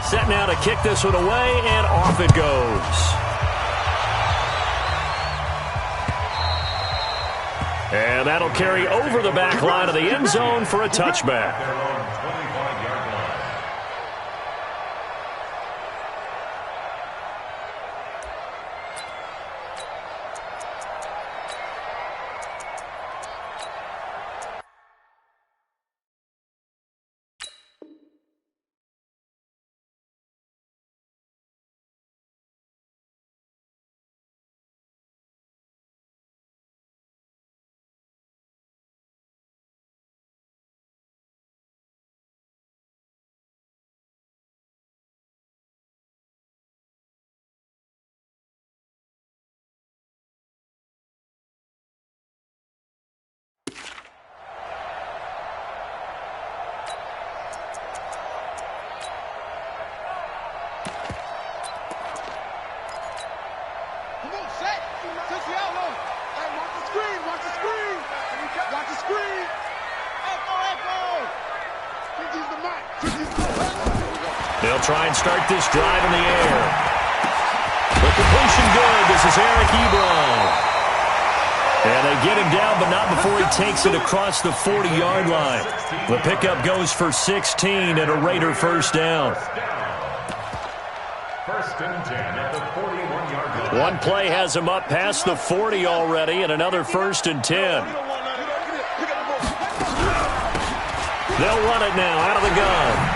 Set now to kick this one away, and off it goes. And that'll carry over the back line of the end zone for a touchback. They'll try and start this drive in the air. The completion good. This is Eric Ebron. And they get him down, but not before he takes it across the 40-yard line. The pickup goes for 16 and a Raider first down. First and 10 at the 41-yard line. One play has him up past the 40 already, and another first and 10. They'll run it now out of the gun.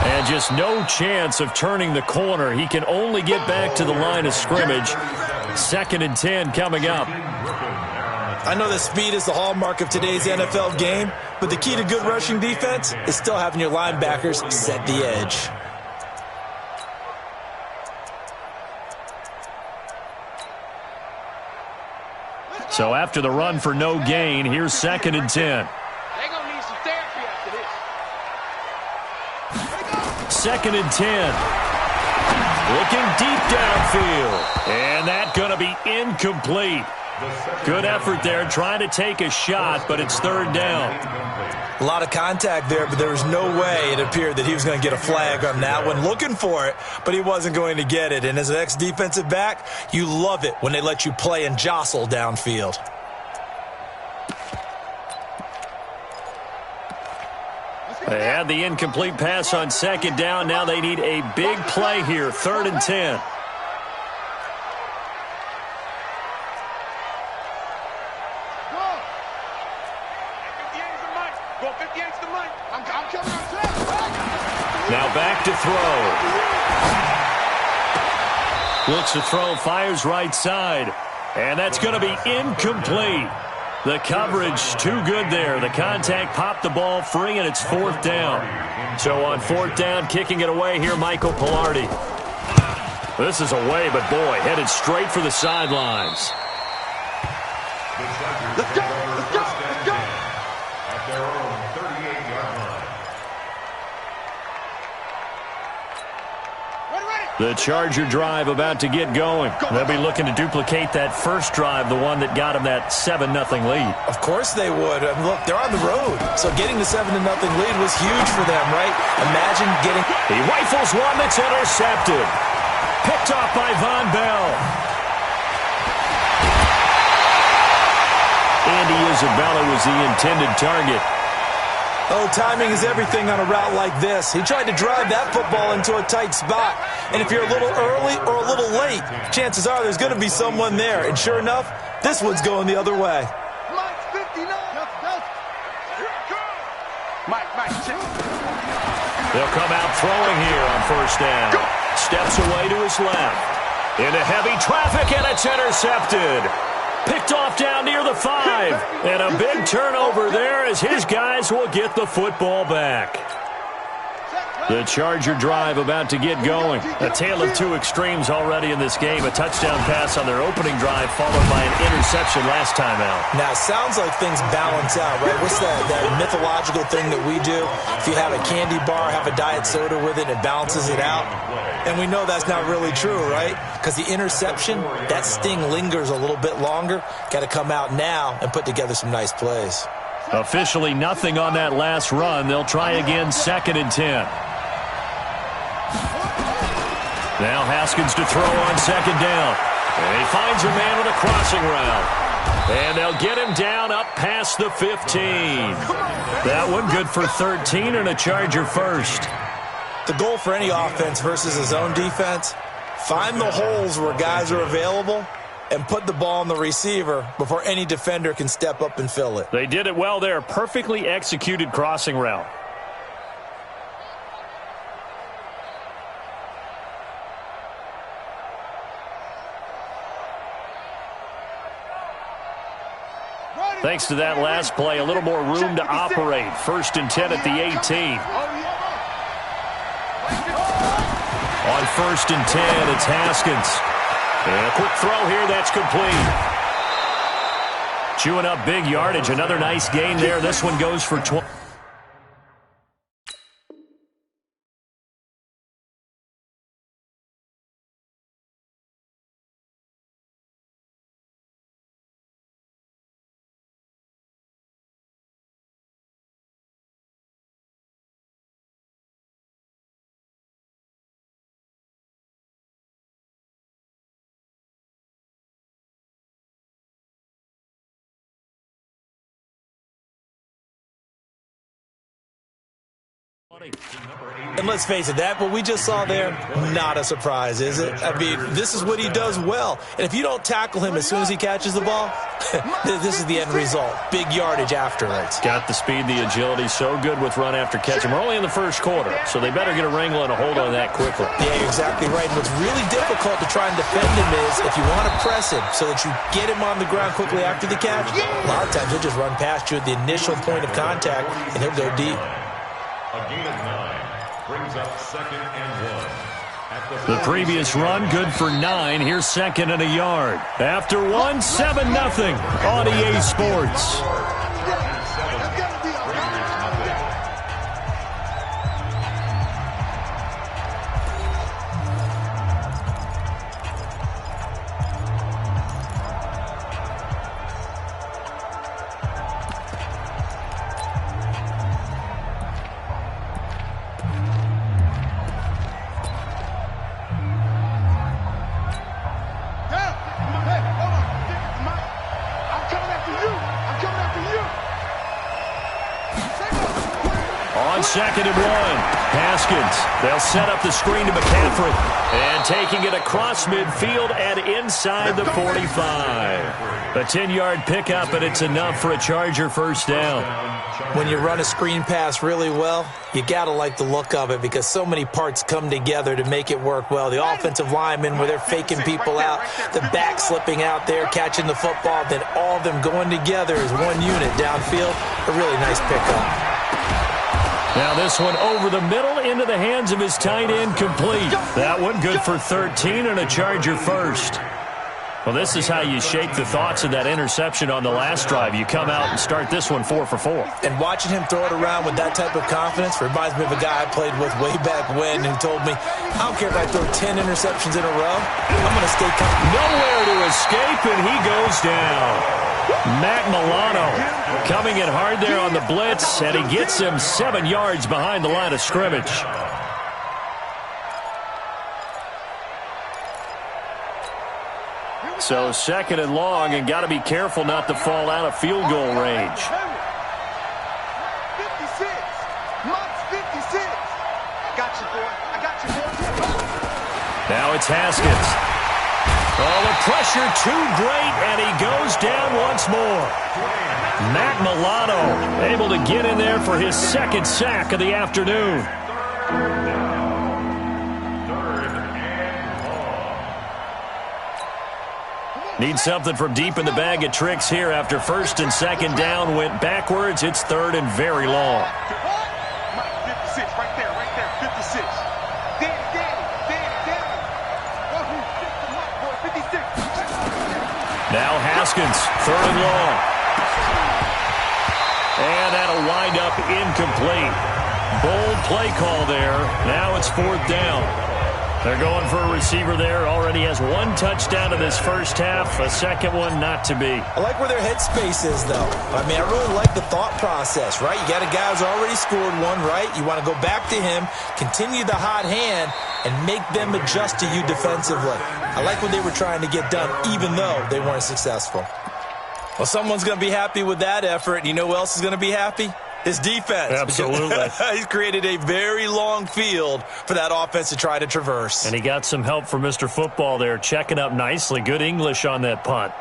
And just no chance of turning the corner. He can only get back to the line of scrimmage. Second and 10 coming up. I know that speed is the hallmark of today's NFL game, but the key to good rushing defense is still having your linebackers set the edge. So after the run for no gain, here's second and 10. Second and 10. Looking deep downfield. And that's going to be incomplete. Good effort there trying to take a shot, but it's third down. A lot of contact there, but there was no way it appeared that he was going to get a flag on that one. Looking for it, but he wasn't going to get it. And as an ex-defensive back, you love it when they let you play and jostle downfield. They had the incomplete pass on second down. Now they need a big play here. Third and 10. Now back to throw. Looks to throw, fires right side. And that's going to be incomplete. The coverage too good there. The contact popped the ball free, and it's fourth down. So on fourth down, kicking it away here, Michael Palardy. This is away, but boy, headed straight for the sidelines. Let's go, let's go, let's go. At their own 38-yard line. The Charger drive about to get going. They'll be looking to duplicate that first drive, the one that got them that 7-0 lead. Of course they would. Look, they're on the road, so getting the 7-0 lead was huge for them, right? Imagine getting... He rifles one that's intercepted. Picked off by Von Bell. Andy Isabella was the intended target. Oh, timing is everything on a route like this. He tried to drive that football into a tight spot. And if you're a little early or a little late, chances are there's going to be someone there. And sure enough, this one's going the other way. They'll come out throwing here on first down. Steps away to his left. Into heavy traffic, and it's intercepted. Picked off down near the 5. And a big turnover there as his guys will get the football back. The Charger drive about to get going. A tale of two extremes already in this game. A touchdown pass on their opening drive followed by an interception last time out. Now, it sounds like things balance out, right? What's that mythological thing that we do? If you have a candy bar, have a diet soda with it, it balances it out. And we know that's not really true, right? Because the interception, that sting lingers a little bit longer. Got to come out now and put together some nice plays. Officially nothing on that last run. They'll try again, second and 10. Now Haskins to throw on second down. And he finds a man on the crossing route. And they'll get him down up past the 15. That one good for 13 and a Charger first. The goal for any offense versus a zone defense, find the holes where guys are available and put the ball on the receiver before any defender can step up and fill it. They did it well there. Perfectly executed crossing route. Thanks to that last play, a little more room to operate. 1st and 10 at the 18. On 1st and 10, it's Haskins. And a quick throw here, that's complete. Chewing up big yardage. Another nice gain there. This one goes for 20. And let's face it, that what we just saw there, not a surprise, is it? I mean, this is what he does well. And if you don't tackle him as soon as he catches the ball, this is the end result. Big yardage afterwards. Got the speed, the agility, so good with run after catch. And we're only in the first quarter, so they better get a wrangle and a hold on that quickly. Yeah, you're exactly right. And what's really difficult to try and defend him is if you want to press him so that you get him on the ground quickly after the catch, a lot of times he'll just run past you at the initial point of contact, and he'll go deep. A gain of 9 brings up 2nd and 1. The previous run, good for 9. Here's 2nd and a yard. After 1, 7-0 on EA Sports. On 2nd and 1, Haskins. They'll set up the screen to McCaffrey. And taking it across midfield and inside the 45. A 10-yard pickup, and it's enough for a Charger first down. When you run a screen pass really well, you got to like the look of it because so many parts come together to make it work well. The offensive linemen, where they're faking people out, the back slipping out there, catching the football, then all of them going together as one unit downfield. A really nice pickup. Now this one over the middle into the hands of his tight end, complete. That one good for 13 and a Charger first. Well, this is how you shake the thoughts of that interception on the last drive. You come out and start this one 4 for 4. And watching him throw it around with that type of confidence reminds me of a guy I played with way back when who told me, I don't care if I throw 10 interceptions in a row, I'm going to stay confident. Nowhere to escape, and he goes down. Matt Milano coming in hard there on the blitz, and he gets him 7 yards behind the line of scrimmage. So 2nd and long, and got to be careful not to fall out of field goal range. 56. Mott's 56. I got you, boy. I got you, boy. Now it's Haskins. Oh, the pressure too great, and he goes down once more. Matt Milano able to get in there for his 2nd sack of the afternoon. Need something from deep in the bag of tricks here after 1st and 2nd down went backwards. It's 3rd and very long. 56, right there, 56. Now Haskins, 3rd and long. And that'll wind up incomplete. Bold play call there. Now it's 4th down. They're going for a receiver there. Already has one touchdown in this first half. A second one not to be. I like where their headspace is, though. I mean, I really like the thought process, right? You got a guy who's already scored one, right? You want to go back to him, continue the hot hand, and make them adjust to you defensively. I like what they were trying to get done, even though they weren't successful. Well, someone's going to be happy with that effort. You know who else is going to be happy? His defense. Absolutely. He's created a very long field for that offense to try to traverse. And he got some help from Mr. Football there, checking up nicely. Good English on that punt.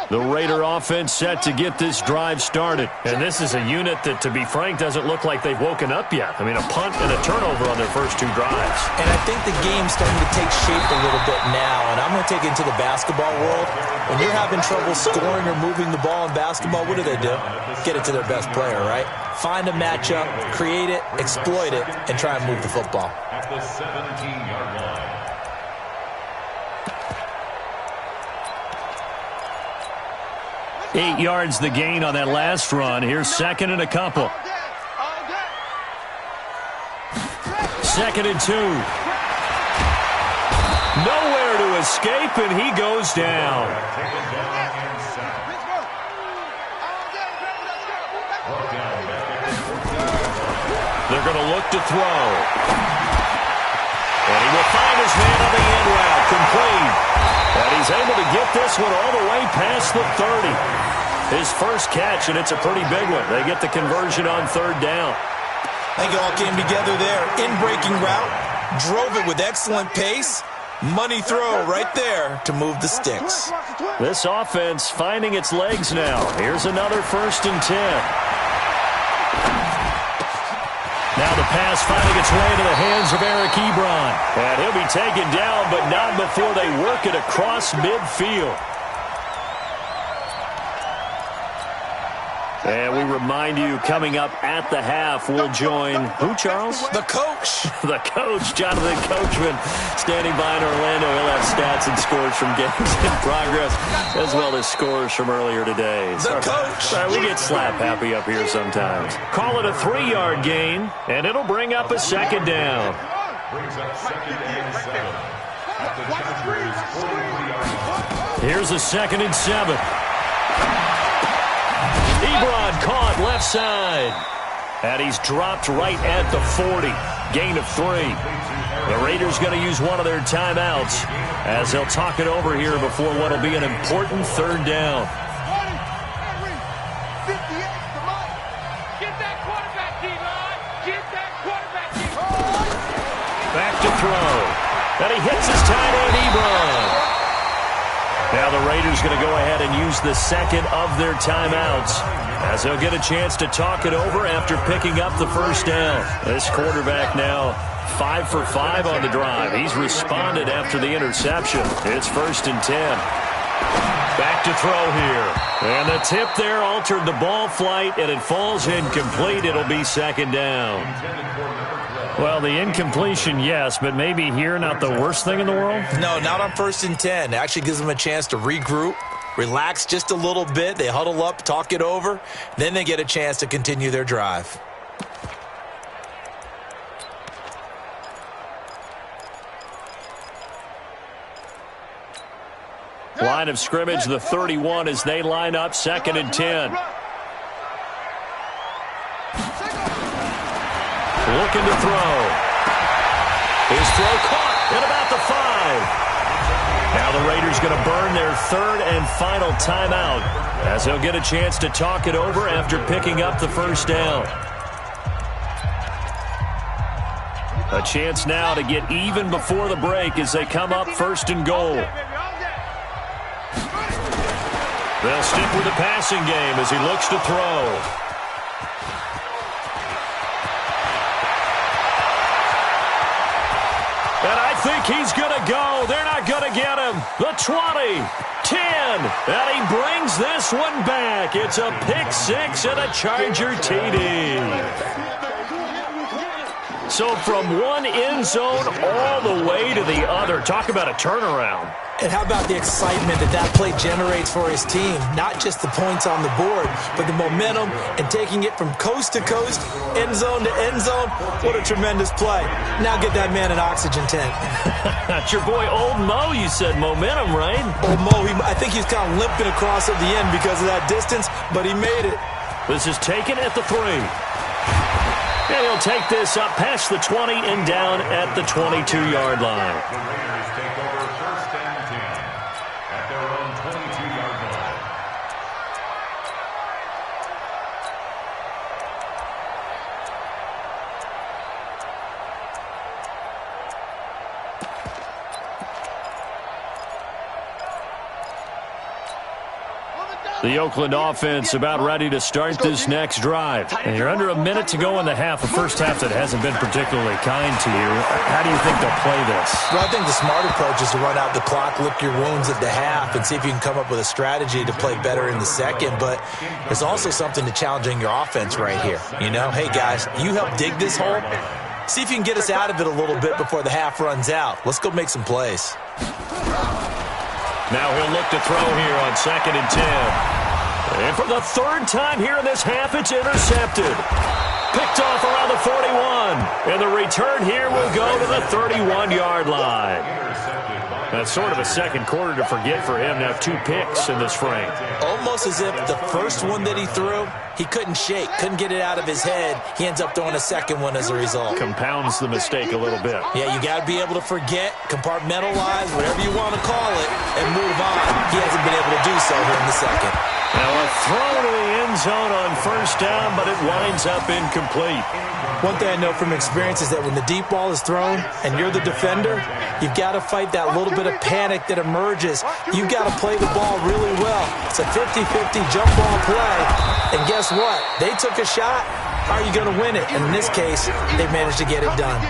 The Raider offense set to get this drive started. And this is a unit that, to be frank, doesn't look like they've woken up yet. I mean, a punt and a turnover on their first two drives. And I think the game's starting to take shape a little bit now. And I'm going to take it into the basketball world. When you're having trouble scoring or moving the ball in basketball, what do? Get it to their best player, right? Find a matchup, create it, exploit it, and try and move the football. At the 17-yard line. 8 yards the gain on that last run. Here's second and a couple. Second and 2. Nowhere to escape, and he goes down. They're going to look to throw. And he will find his man on the end route. Complete. And he's able to get this one all the way past the 30. His first catch, and it's a pretty big one. They get the conversion on third down. I think it all came together there. In-breaking route, drove it with excellent pace. Money throw right there to move the sticks. This offense finding its legs now. Here's another 1st and 10. Now the pass finding its way into the hands of Eric Ebron. And he'll be taken down, but not before they work it across midfield. And we remind you, coming up at the half, we'll join who, Charles? The coach. The coach, Jonathan Coachman, standing by in Orlando. He'll have stats and scores from games in progress, as well as scores from earlier today. The coach. Sorry, we get slap happy up here sometimes. Call it a 3-yard gain, and it'll bring up a second down. Brings up second and 7. At the Chargers' 43-yard line. Here's a 2nd and 7. Ebron caught left side. And he's dropped right at the 40. Gain of 3. The Raiders going to use one of their timeouts as they'll talk it over here before what will be an important third down. Back to throw. And he hits his tight end, Ebron. Now the Raiders going to go ahead and use the second of their timeouts as they'll get a chance to talk it over after picking up the first down. This quarterback now 5 for 5 on the drive. He's responded after the interception. It's 1st and 10. Back to throw here. And the tip there altered the ball flight, and it falls incomplete. It'll be 2nd down. Well, the incompletion, yes, but maybe here not the worst thing in the world? No, not on 1st and 10. It actually gives them a chance to regroup, relax just a little bit. They huddle up, talk it over. Then they get a chance to continue their drive. Line of scrimmage, the 31 as they line up 2nd and 10. Looking to throw. His throw caught at about the 5. Now the Raiders going to burn their 3rd and final timeout as they'll get a chance to talk it over after picking up the first down. A chance now to get even before the break as they come up 1st and goal. They'll stick with the passing game as he looks to throw. And I think he's going to go. They're not going to get him. The 20, 10, and he brings this one back. It's a pick 6 and a Charger TD. So from one end zone all the way to the other. Talk about a turnaround. And how about the excitement that that play generates for his team? Not just the points on the board, but the momentum and taking it from coast to coast, end zone to end zone. What a tremendous play. Now get that man an oxygen tent. That's your boy Old Mo, you said. Momentum, right? Old Mo, I think he's kind of limping across at the end because of that distance, but he made it. This is taken at the 3. And he'll take this up past the 20 and down at the 22-yard line. The Raiders take over first and 10 at their own 22-yard line. The Oakland offense about ready to start this next drive. And you're under a minute to go in the half, a first half that hasn't been particularly kind to you. How do you think they'll play this? Well, I think the smart approach is to run out the clock, lick your wounds at the half, and see if you can come up with a strategy to play better in the second. But there's also something to challenging your offense right here. You know, hey, guys, you help dig this hole. See if you can get us out of it a little bit before the half runs out. Let's go make some plays. Now he'll look to throw here on 2nd and 10. And for the third time here in this half, it's intercepted. Picked off around the 41. And the return here will go to the 31-yard line. That's sort of a second quarter to forget for him. Now 2 picks in this frame. Almost as if the first one that he threw, he couldn't shake, couldn't get it out of his head. He ends up throwing a second one as a result. Compounds the mistake a little bit. Yeah, you got to be able to forget, compartmentalize, whatever you want to call it, and move on. He hasn't been able to do so here in the second. Now a throw to the end zone on first down, but it winds up incomplete. One thing I know from experience is that when the deep ball is thrown and you're the defender, you've got to fight that little bit of panic that emerges. You've got to play the ball really well. It's a 50-50 jump ball play. And guess what? They took a shot. How are you going to win it? And in this case, they managed to get it done.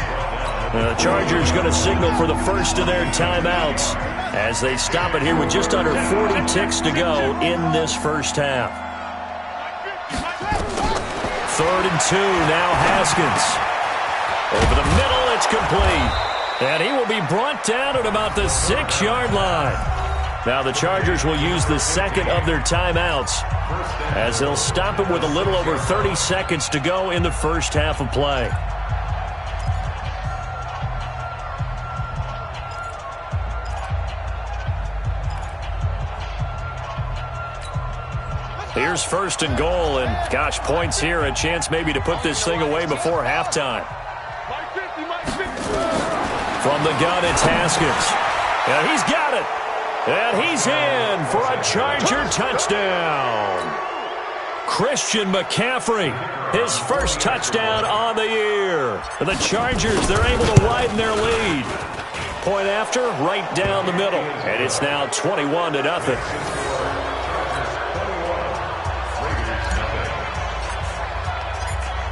The Chargers going to signal for the first of their timeouts as they stop it here with just under 40 ticks to go in this first half. 3rd and 2, now Haskins. Over the middle, it's complete. And he will be brought down at about the 6-yard line. Now the Chargers will use the second of their timeouts as they'll stop it with a little over 30 seconds to go in the first half of play. Here's 1st and goal, and gosh, points here, a chance maybe to put this thing away before halftime. From the gun, it's Haskins. And he's got it. And he's in for a Charger touchdown. Christian McCaffrey, his first touchdown on the year. The Chargers, they're able to widen their lead. Point after, right down the middle. And it's now 21-0.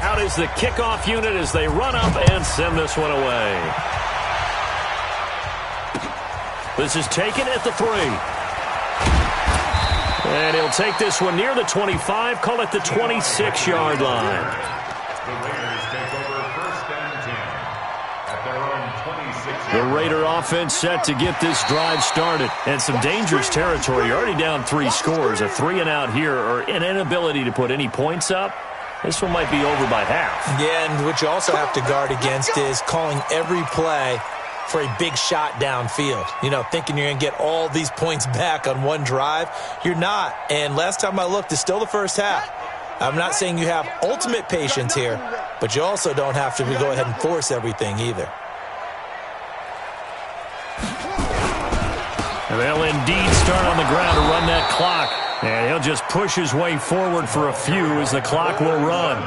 Out is the kickoff unit as they run up and send this one away. This is taken at the 3. And he'll take this one near the 25, call it the 26-yard line. The Raiders take over first and 10 at their own 26. The Raider offense set to get this drive started. And some dangerous territory. You're already down 3 scores. A 3-and-out here, or an inability to put any points up. This one might be over by half. Yeah, and what you also have to guard against is calling every play for a big shot downfield. You know, thinking you're going to get all these points back on one drive. You're not. And last time I looked, it's still the first half. I'm not saying you have ultimate patience here, but you also don't have to go ahead and force everything either. And they'll indeed start on the ground to run that clock. And he'll just push his way forward for a few as the clock will run.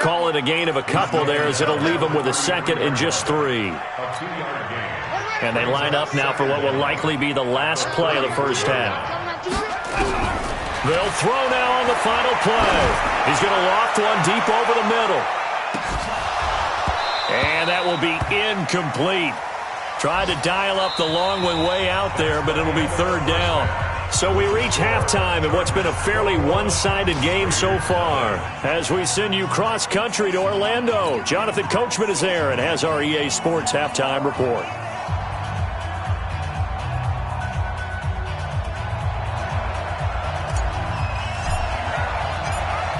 Call it a gain of a couple there as it'll leave him with a 2nd and just 3. And they line up now for what will likely be the last play of the first half. They'll throw now on the final play. He's going to loft one deep over the middle. And that will be incomplete. Tried to dial up the long one way out there, but it'll be 3rd down. So we reach halftime in what's been a fairly one-sided game so far. As we send you cross-country to Orlando, Jonathan Coachman is there and has our EA Sports Halftime Report.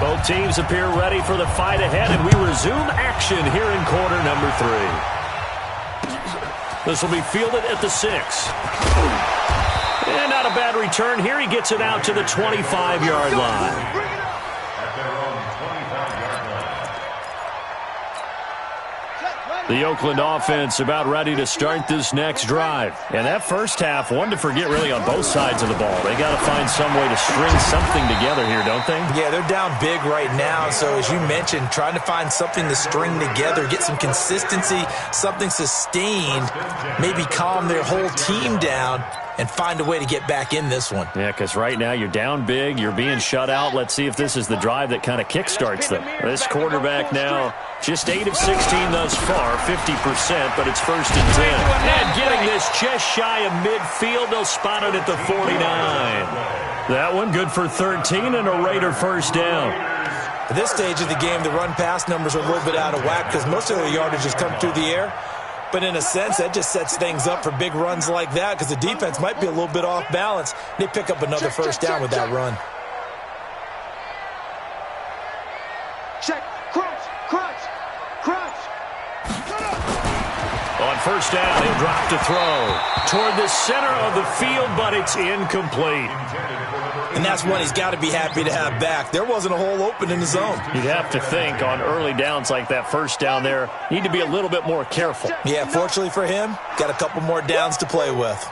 Both teams appear ready for the fight ahead, and we resume action here in quarter number 3. This will be fielded at the 6. And not a bad return here. He gets it out to the 25-yard line. The Oakland offense about ready to start this next drive. And that first half, one to forget really on both sides of the ball. They got to find some way to string something together here, don't they? Yeah, they're down big right now. So as you mentioned, trying to find something to string together, get some consistency, something sustained, maybe calm their whole team down and find a way to get back in this one. Yeah, because right now you're down big, you're being shut out. Let's see if this is the drive that kind of kickstarts them. This quarterback now just 8 of 16 thus far, 50%, but it's 1st and 10. And getting this just shy of midfield, they'll spot it at the 49. That one good for 13 and a Raider first down. At this stage of the game, the run-pass numbers are a little bit out of whack because most of the yardage has come through the air. But in a sense, that just sets things up for big runs like that because the defense might be a little bit off balance. They pick up another first down with that run. Check. Crunch. On first down, he'll drop to throw toward the center of the field, but it's incomplete. And that's one he's got to be happy to have back. There wasn't a hole open in the zone. You'd have to think on early downs like that first down there, need to be a little bit more careful. Yeah, fortunately for him, got a couple more downs to play with.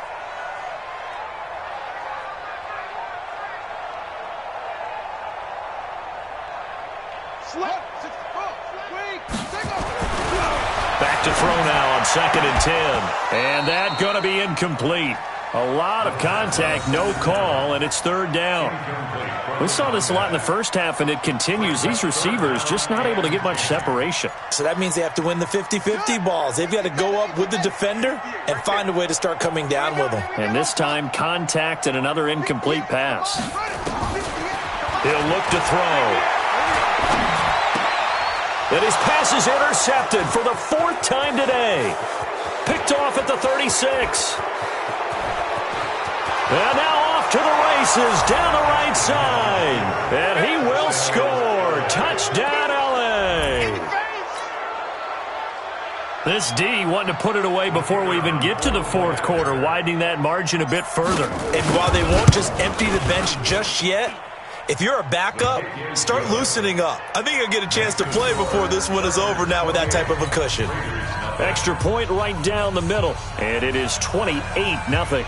Back to throw now on 2nd and 10. And that going to be incomplete. A lot of contact, no call, and it's 3rd down. We saw this a lot in the first half, and it continues. These receivers just not able to get much separation. So that means they have to win the 50-50 balls. They've got to go up with the defender and find a way to start coming down with them. And this time, contact and another incomplete pass. He'll look to throw. And his pass is intercepted for the 4th time today. Picked off at the 36. And now off to the races down the right side. And he will score. Touchdown, L.A. This D wanting to put it away before we even get to the 4th quarter, widening that margin a bit further. And while they won't just empty the bench just yet, if you're a backup, start loosening up. I think you'll get a chance to play before this one is over now with that type of a cushion. Extra point right down the middle. And it is 28-0.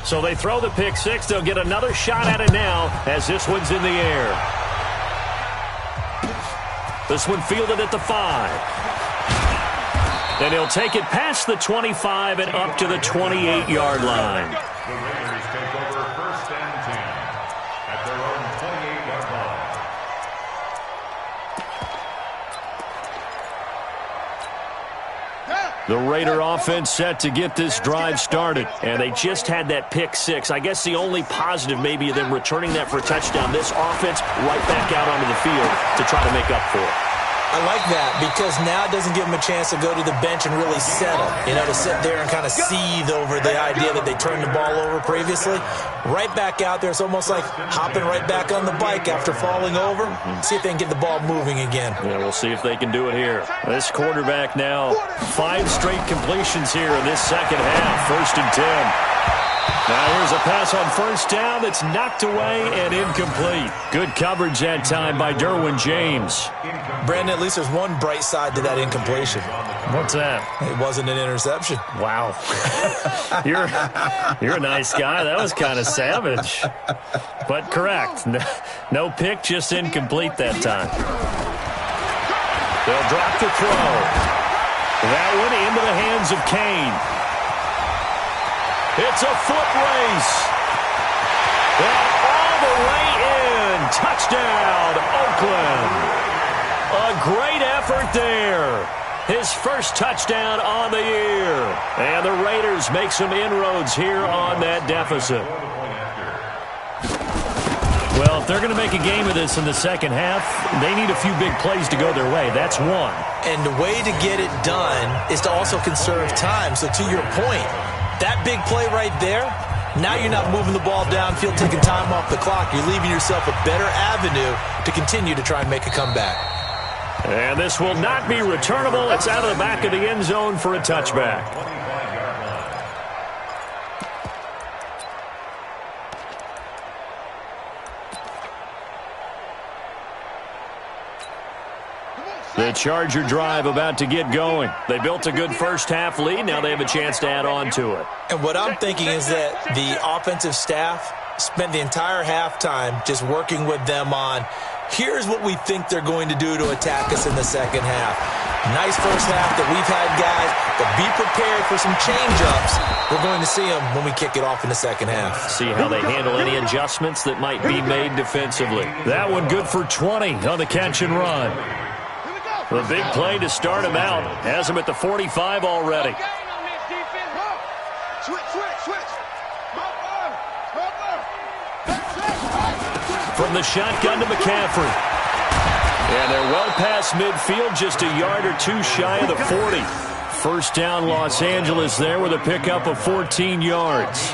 So they throw the pick 6. They'll get another shot at it now as this one's in the air. This one fielded at the 5. Then he'll take it past the 25 and up to the 28-yard line. The Raiders take over 1st and 10 at their own 28-yard line. The Raider offense set to get this drive started, and they just had that pick 6. I guess the only positive maybe of them returning that for a touchdown. This offense right back out onto the field to try to make up for it. I like that because now it doesn't give them a chance to go to the bench and really settle, to sit there and kind of seethe over the idea that they turned the ball over previously. Right back out there, it's almost like hopping right back on the bike after falling over. See if they can get the ball moving again. Yeah, we'll see if they can do it here. This quarterback now, 5 straight completions here in this second half. 1st and 10. Now here's a pass on first down that's knocked away and incomplete. Good coverage that time by Derwin James. Brandon, at least there's one bright side to that incompletion. What's that? It wasn't an interception. Wow. You're a nice guy. That was kind of savage. But correct. No pick, just incomplete that time. They'll drop the throw. That one into the hands of Kane. It's a foot race. And all the way in. Touchdown, Oakland. A great effort there. His first touchdown on the year. And the Raiders make some inroads here on that deficit. Well, if they're going to make a game of this in the second half, they need a few big plays to go their way. That's one. And the way to get it done is to also conserve time. So to your point, that big play right there, now you're not moving the ball downfield, taking time off the clock. You're leaving yourself a better avenue to continue to try and make a comeback. And this will not be returnable. It's out of the back of the end zone for a touchback. The Charger drive about to get going. They built a good first-half lead. Now they have a chance to add on to it. And what I'm thinking is that the offensive staff spent the entire halftime just working with them on, here's what we think they're going to do to attack us in the second half. Nice first half that we've had, guys, but be prepared for some change-ups. We're going to see them when we kick it off in the second half. See how they handle any adjustments that might be made defensively. That one good for 20 on the catch and run. The big play to start him out. Has him at the 45 already. From the shotgun to McCaffrey. And they're well past midfield, just a yard or two shy of the 40. First down, Los Angeles there with a pickup of 14 yards.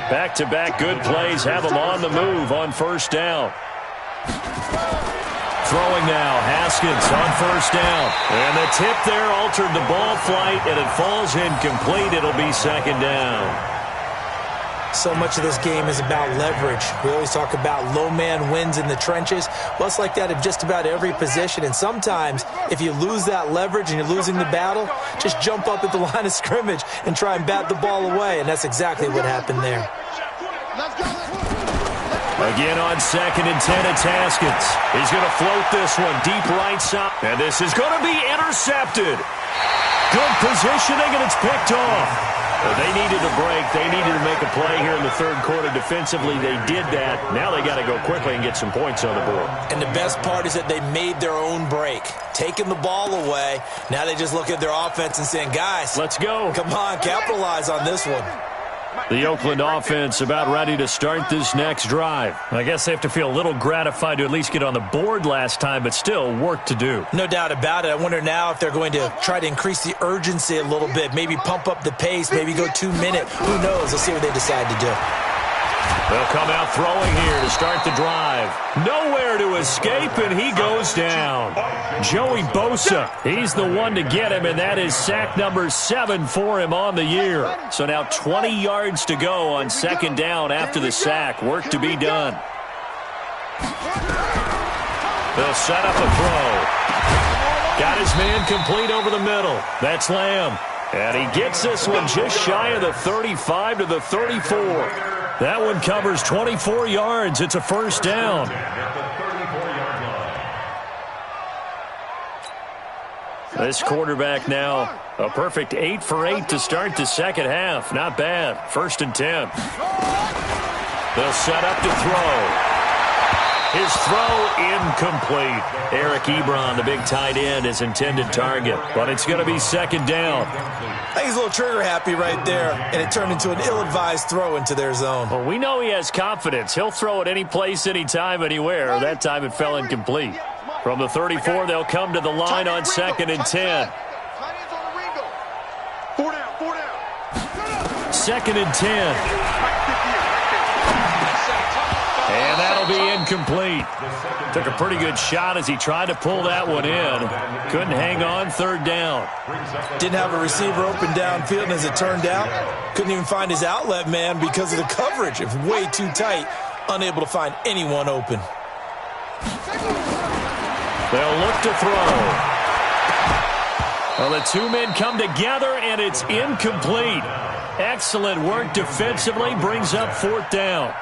Back-to-back good plays have them on the move on first down. Throwing now, Haskins on first down. And the tip there altered the ball flight, and it falls incomplete. It'll be second down. So much of this game is about leverage. We always talk about low man wins in the trenches. Well, it's like that in just about every position. And sometimes, if you lose that leverage and you're losing the battle, just jump up at the line of scrimmage and try and bat the ball away. And that's exactly what happened there. Again on 2nd and 10, it's Haskins. He's going to float this one deep right side. And this is going to be intercepted. Good positioning, and it's picked off. But they needed a break. They needed to make a play here in the third quarter defensively. They did that. Now they got to go quickly and get some points on the board. And the best part is that they made their own break. Taking the ball away. Now they just look at their offense and saying, guys, let's go. Come on, capitalize on this one. The Oakland offense about ready to start this next drive. I guess they have to feel a little gratified to at least get on the board last time, but still work to do. No doubt about it. I wonder now if they're going to try to increase the urgency a little bit, maybe pump up the pace, maybe go 2 minute. Who knows? Let's see what they decide to do. They'll come out throwing here to start the drive. Nowhere to escape, and he goes down. Joey Bosa, he's the one to get him, and that is sack number 7 for him on the year. So now 20 yards to go on second down after the sack. Work to be done. They'll set up a throw. Got his man complete over the middle. That's Lamb. And he gets this one just shy of the 35 to the 34. That one covers 24 yards. It's a first down. This quarterback now, a perfect 8 for 8 to start the second half. Not bad. 1st and 10. They'll set up to throw. His throw incomplete. Eric Ebron, the big tight end, his intended target. But it's going to be second down. I think he's a little trigger happy right there, and it turned into an ill-advised throw into their zone. Well, we know he has confidence. He'll throw it any place, anytime, anywhere. That time it fell incomplete. From the 34, they'll come to the line on 2nd and 10. 2nd and 10. And that'll be incomplete. Took a pretty good shot as he tried to pull that one in. Couldn't hang on, third down. Didn't have a receiver open downfield, and as it turned out, couldn't even find his outlet man because of the coverage. It was way too tight, unable to find anyone open. They'll look to throw. Well, the two men come together, and it's incomplete. Excellent work defensively, brings up 4th down.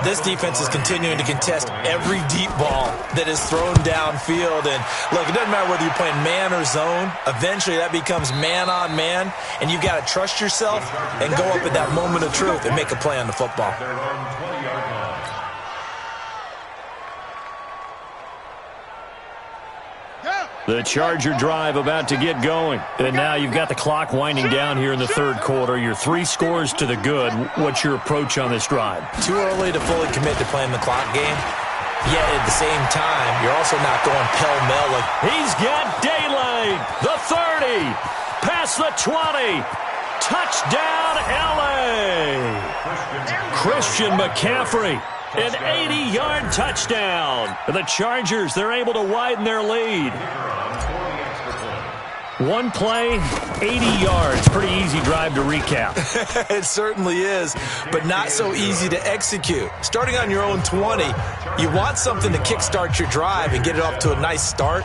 This defense is continuing to contest every deep ball that is thrown downfield. And, look, it doesn't matter whether you're playing man or zone. Eventually, that becomes man-on-man, and you've got to trust yourself and go up at that moment of truth and make a play on the football. The Charger drive about to get going. And now you've got the clock winding down here in the third quarter. You're 3 scores to the good. What's your approach on this drive? Too early to fully commit to playing the clock game. Yet at the same time, you're also not going pell-mell. He's got daylight. The 30. Past the 20. Touchdown, L.A. Christian McCaffrey. An 80-yard touchdown. The Chargers, they're able to widen their lead. One play, 80 yards. Pretty easy drive to recap. It certainly is, but not so easy to execute. Starting on your own 20, you want something to kickstart your drive and get it off to a nice start.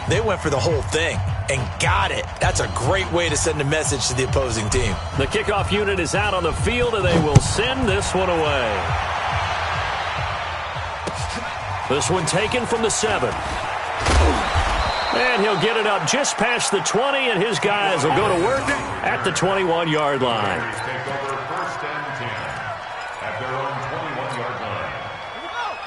They went for the whole thing and got it. That's a great way to send a message to the opposing team. The kickoff unit is out on the field, and they will send this one away. This one taken from the 7. And he'll get it up just past the 20, and his guys will go to work at the 21-yard line.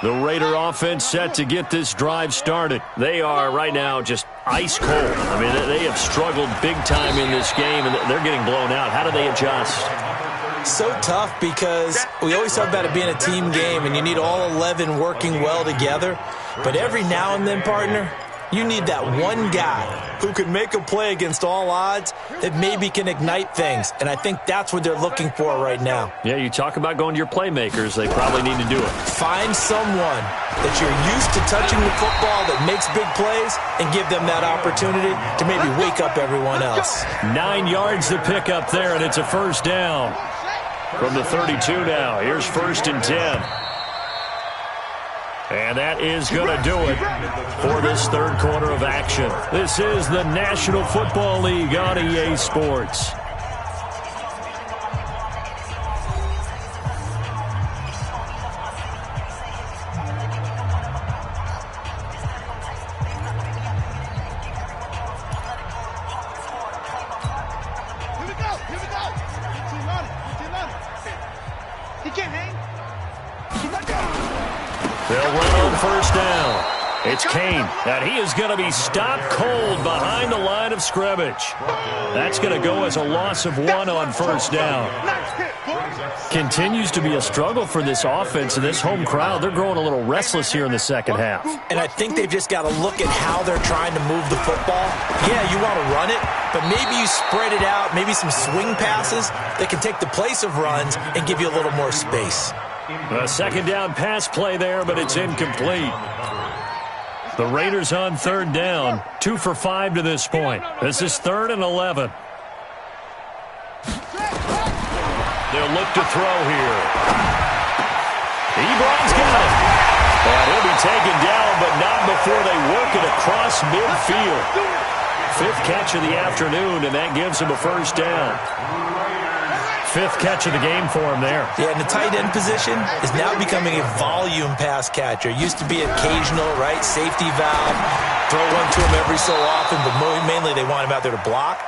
The Raider offense set to get this drive started. They are right now just ice cold. I mean, they have struggled big time in this game, and they're getting blown out. How do they adjust? So tough because we always talk about it being a team game, and you need all 11 working well together. But every now and then, partner, you need that one guy who can make a play against all odds that maybe can ignite things. And I think that's what they're looking for right now. Yeah, you talk about going to your playmakers. They probably need to do it. Find someone that you're used to touching the football that makes big plays and give them that opportunity to maybe wake up everyone else. 9 yards to pick up there, and it's a first down. From the 32 now, here's 1st and 10. And that is going to do it for this third quarter of action. This is the National Football League on EA Sports. They'll run on first down. It's Kane, and he is going to be stopped cold behind the line of scrimmage. That's going to go as a loss of 1 on first down. Continues to be a struggle for this offense and this home crowd. They're growing a little restless here in the second half. And I think they've just got to look at how they're trying to move the football. Yeah, you want to run it, but maybe you spread it out, maybe some swing passes that can take the place of runs and give you a little more space. A second down pass play there, but it's incomplete. The Raiders on third down, 2 for 5 to this point. This is 3rd and 11. They'll look to throw here. Ebron's got it. And he'll be taken down, but not before they work it across midfield. 5th catch of the afternoon, and that gives him a first down. 5th catch of the game for him there. Yeah, and the tight end position is now becoming a volume pass catcher. Used to be occasional, right? Safety valve. Throw one to him every so often, but mainly they want him out there to block.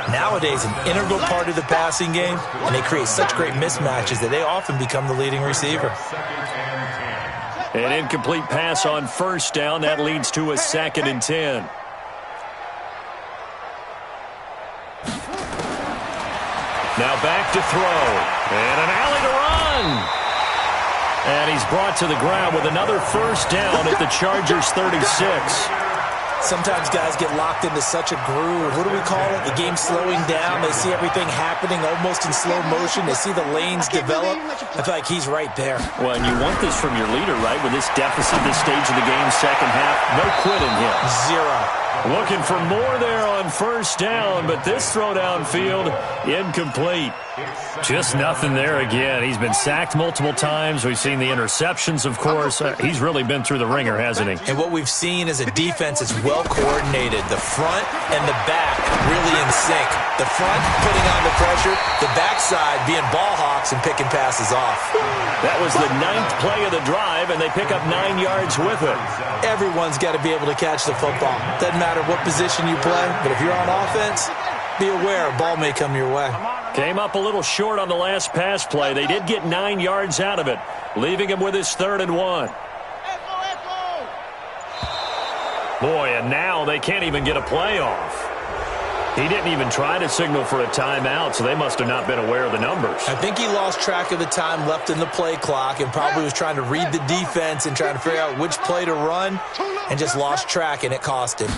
Nowadays, an integral part of the passing game, and they create such great mismatches that they often become the leading receiver. An incomplete pass on first down. That leads to a 2nd and 10. Now back to throw. And an alley to run. And he's brought to the ground with another first down at the Chargers 36. Sometimes guys get locked into such a groove. What do we call it? The game slowing down. They see everything happening almost in slow motion. They see the lanes develop. I feel like he's right there. Well, and you want this from your leader, right? With this deficit, this stage of the game, second half, no quitting him. 0. Looking for more there on first down, but this throw downfield, incomplete. Just nothing there again. He's been sacked multiple times. We've seen the interceptions, of course. He's really been through the ringer, hasn't he? And what we've seen is a defense that's well coordinated. The front and the back really in sync. The front putting on the pressure, the backside being ball hawks and picking passes off. That was the 9th play of the drive, and they pick up 9 yards with it. Everyone's got to be able to catch the football. Doesn't matter what position you play, but if you're on offense, be aware a ball may come your way. Came up a little short on the last pass play. They did get 9 yards out of it, leaving him with his 3rd and 1. Boy, and now they can't even get a play off. He didn't even try to signal for a timeout, so they must have not been aware of the numbers. I think he lost track of the time left in the play clock and probably was trying to read the defense and trying to figure out which play to run and just lost track, and it cost him.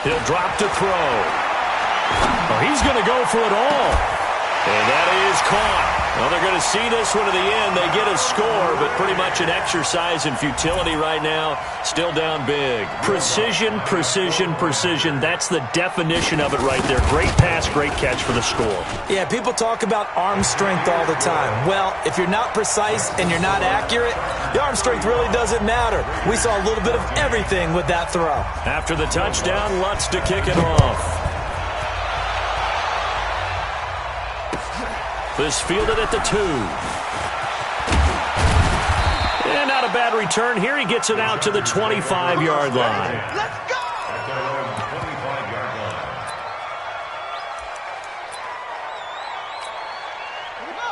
He'll drop to throw. Oh, he's going to go for it all. And that is caught. Well, they're going to see this one to the end. They get a score, but pretty much an exercise in futility right now. Still down big. Precision, precision, precision. That's the definition of it right there. Great pass, great catch for the score. Yeah, people talk about arm strength all the time. Well, if you're not precise and you're not accurate, the arm strength really doesn't matter. We saw a little bit of everything with that throw. After the touchdown, Lutz to kick it off. This fielded at the 2. And not a bad return here. He gets it out to the 25-yard line. Let's go!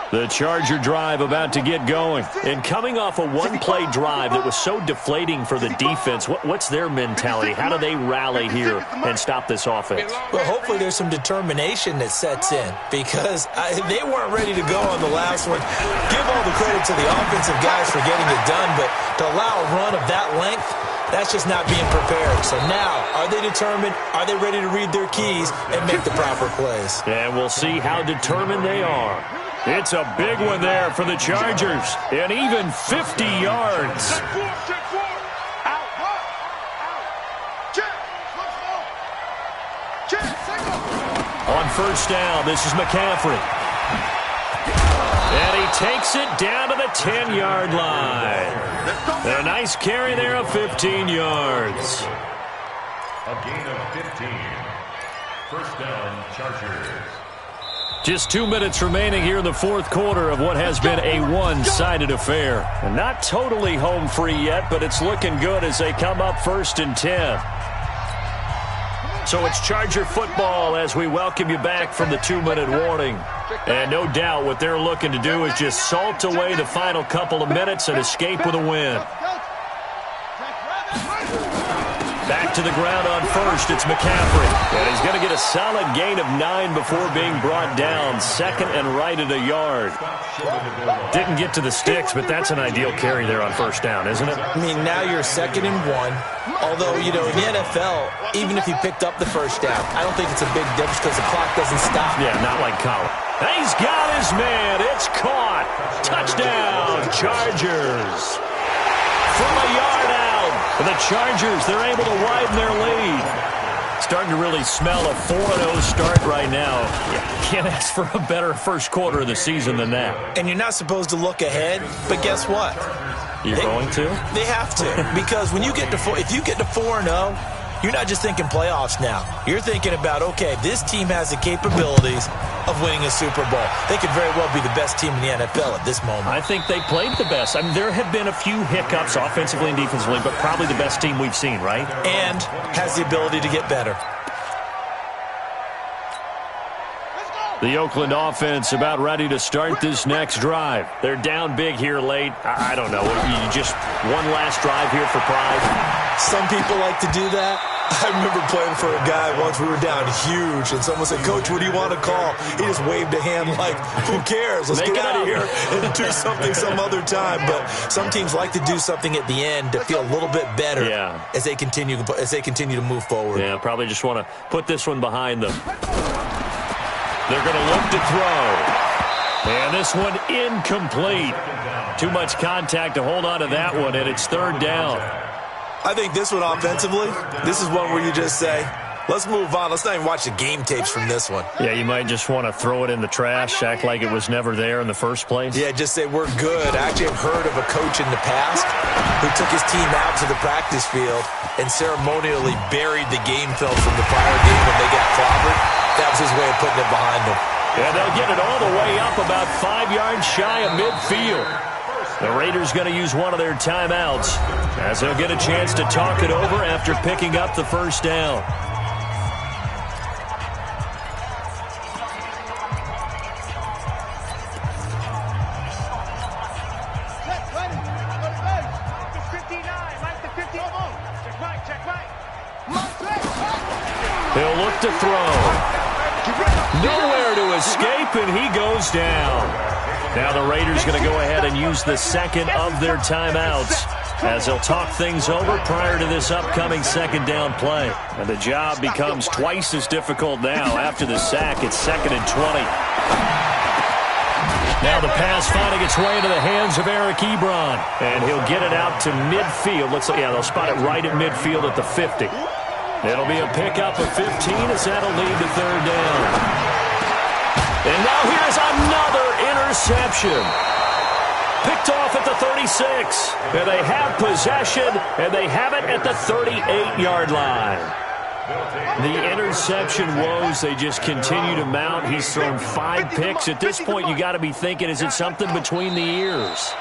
The Charger drive about to get going. And coming off a one-play drive that was so deflating for the defense, what's their mentality? How do they rally here and stop this offense? Well, hopefully there's some determination that sets in because they weren't ready to go on the last one. Give all the credit to the offensive guys for getting it done, but to allow a run of that length, that's just not being prepared. So now, are they determined? Are they ready to read their keys and make the proper plays? And we'll see how determined they are. It's a big one there for the Chargers, and even 50 yards. Check four. Out. Check. On first down, this is McCaffrey. And he takes it down to the 10-yard line. A nice carry there of 15 yards. A gain of 15. First down, Chargers. Just 2 minutes remaining here in the fourth quarter of what has been a one-sided affair. And not totally home free yet, but it's looking good as they come up 1st and 10. So it's Charger football as we welcome you back from the 2-minute warning. And no doubt what they're looking to do is just salt away the final couple of minutes and escape with a win. Back to the ground on first, it's McCaffrey. And he's going to get a solid gain of 9 before being brought down. Second and right at a yard. Didn't get to the sticks, but that's an ideal carry there on first down, isn't it? I mean, now you're 2nd and 1. Although, you know, in the NFL, even if you picked up the first down, I don't think it's a big difference because the clock doesn't stop. Yeah, not like college. He's got his man. It's caught. Touchdown, Chargers. From a yard out. The Chargers, they're able to widen their lead. Starting to really smell a 4-0 start right now. Can't ask for a better first quarter of the season than that. And you're not supposed to look ahead, but guess what? You're going to? They have to. Because when you get to if you get to 4-0, you're not just thinking playoffs now. You're thinking about, okay, this team has the capabilities of winning a Super Bowl. They could very well be the best team in the NFL at this moment. I think they played the best. I mean, there have been a few hiccups offensively and defensively, but probably the best team we've seen, right? And has the ability to get better. The Oakland offense about ready to start this next drive. They're down big here late. I don't know. You just one last drive here for pride? Some people like to do that. I remember playing for a guy once. We were down huge, and someone said, "Coach, what do you want to call?" He just waved a hand like, "Who cares? Let's get out of here and do something some other time." But some teams like to do something at the end to feel a little bit better as they continue to move forward. Yeah, probably just want to put this one behind them. They're going to look to throw. And this one incomplete. Too much contact to hold on to that one, and it's 3rd down. I think this one offensively, this is one where you just say, let's move on. Let's not even watch the game tapes from this one. Yeah, you might just want to throw it in the trash, act like it was never there in the first place. Yeah, just say we're good. I actually have heard of a coach in the past who took his team out to the practice field and ceremonially buried the game film from the prior game when they got clobbered. That was his way of putting it behind them. And they'll get it all the way up about 5 yards shy of midfield. The Raiders going to use one of their timeouts as they'll get a chance to talk it over after picking up the first down. Check look to throw. Nowhere to escape, and he goes down. Now the Raiders going to go ahead and use the second of their timeouts as they'll talk things over prior to this upcoming second down play. And the job becomes twice as difficult now. After the sack, it's 2nd and 20. Now the pass finding its way into the hands of Eric Ebron. And he'll get it out to midfield. They'll spot it right at midfield at the 50. It'll be a pickup of 15 as that'll lead to third down. And now here's another interception. Picked off at the 36. And they have possession, and they have it at the 38-yard line. The interception woes, they just continue to mount. He's thrown 5 picks. At this point, you got to be thinking, is it something between the ears?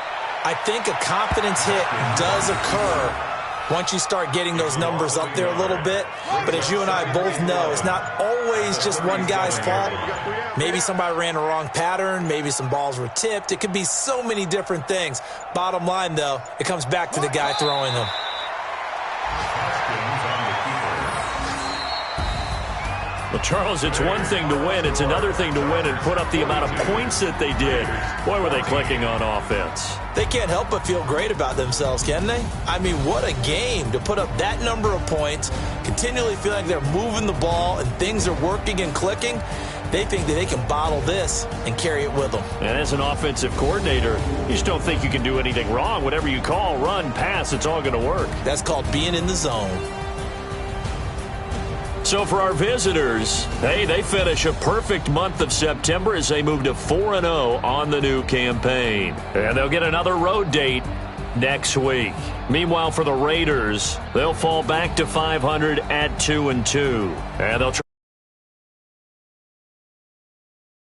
I think a confidence hit does occur once you start getting those numbers up there a little bit. But as you and I both know, it's not always just one guy's fault. Maybe somebody ran a wrong pattern. Maybe some balls were tipped. It could be so many different things. Bottom line, though, it comes back to the guy throwing them. Well, Charles, it's one thing to win. It's another thing to win and put up the amount of points that they did. Boy, were they clicking on offense. They can't help but feel great about themselves, can they? I mean, what a game to put up that number of points, continually feel like they're moving the ball and things are working and clicking. They think that they can bottle this and carry it with them. And as an offensive coordinator, you just don't think you can do anything wrong. Whatever you call, run, pass, it's all going to work. That's called being in the zone. So for our visitors, hey, they finish a perfect month of September as they move to 4-0 on the new campaign. And they'll get another road date next week. Meanwhile, for the Raiders, they'll fall back to 500 at 2-2. And they'll try